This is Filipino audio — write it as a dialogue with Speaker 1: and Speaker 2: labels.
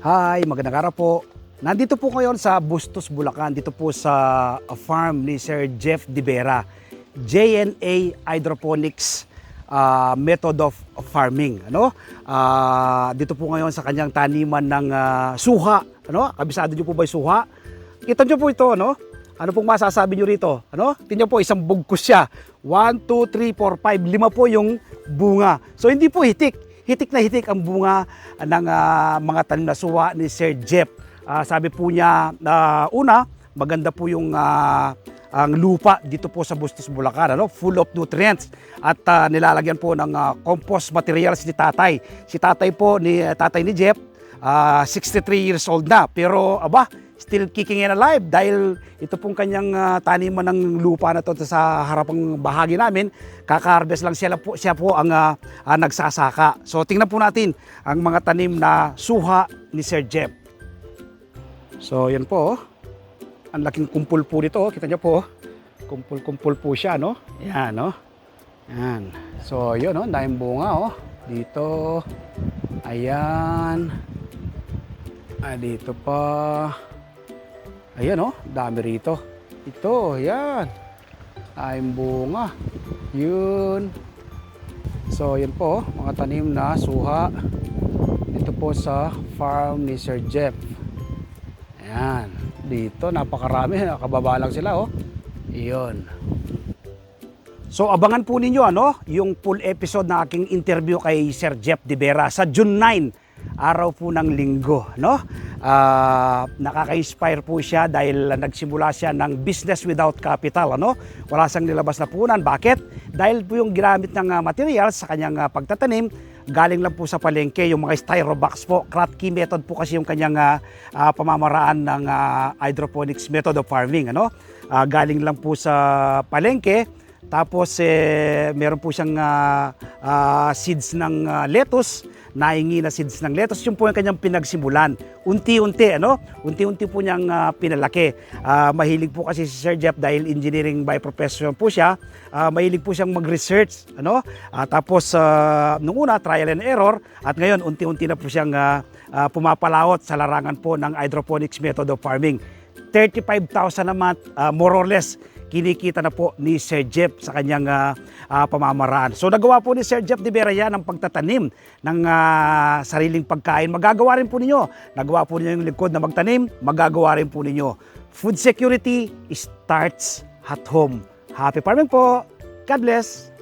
Speaker 1: Hi, magandang araw po. Nandito po ngayon sa Bustos, Bulacan, dito po sa farm ni Sir Jeff De Vera. JNA Hydroponics method of farming. Dito po ngayon sa kanyang taniman ng suha. Kabisado niyo po ba yung suha? Kita niyo po ito, Ano pong masasabi niyo rito? Tingnan po, isang bugkos siya. 1, 2, 3, 4, 5, 5 po yung bunga. So hindi po hitik. Hitik na hitik ang bunga ng mga tanim na suha ni Sir Jeff. Sabi po niya, una, maganda po yung ang lupa dito po sa Bustos, Bulacan, full of nutrients. At nilalagyan po ng compost materials ni tatay. Si tatay po, tatay ni Jeff, 63 years old na. Pero still kicking and alive dahil ito pong kanyang taniman ng lupa na to sa harapang bahagi namin. Kaka-harvest lang siya po ang nagsasaka. So tingnan po natin ang mga tanim na suha ni Sir Jeff. So yan po, ang laking kumpul po nito, kita niyo po, kumpul-kumpul po siya, Yan, Yan. So yun, daming bunga, dito. Ayan. Dito pa. Ayan, dami rito. Ito, yan. Daming bunga. Yun. So yan po, mga tanim na suha. Dito po sa farm ni Sir Jeff. Ayan. Dito, napakarami. Nakababa lang sila, Yun. So abangan po ninyo, yung full episode na aking interview kay Sir Jeff De Vera sa June 9. Araw po ng linggo, nakaka-inspire po siya dahil nagsimula siya ng business without capital, Wala siyang nilabas na puhunan. Bakit? Dahil po yung ginamit ng materials sa kanyang pagtatanim, galing lang po sa palengke, yung mga styrobox po. Kratky method po kasi yung kanyang pamamaraan ng hydroponics method of farming, Galing lang po sa palengke. Tapos meron po siyang seeds ng lettuce, nahingi na seeds ng lettuce. Yung po yung kanyang pinagsimulan. Unti-unti, Unti-unti po niyang pinalaki. Mahilig po kasi si Sir Jeff dahil engineering by profession po siya. Mahilig po siyang mag-research, Tapos nung una, trial and error. At ngayon, unti-unti na po siyang pumapalawot sa larangan po ng hydroponics method of farming. 35,000 a month, more or less, kinikita na po ni Sir Jeff sa kanyang pamamaraan. So nagawa po ni Sir Jeff De Vera yan ang pagtatanim ng sariling pagkain. Magagawa rin po ninyo. Nagawa po ninyo yung likod na magtanim, magagawa rin po ninyo. Food security starts at home. Happy farming po! God bless!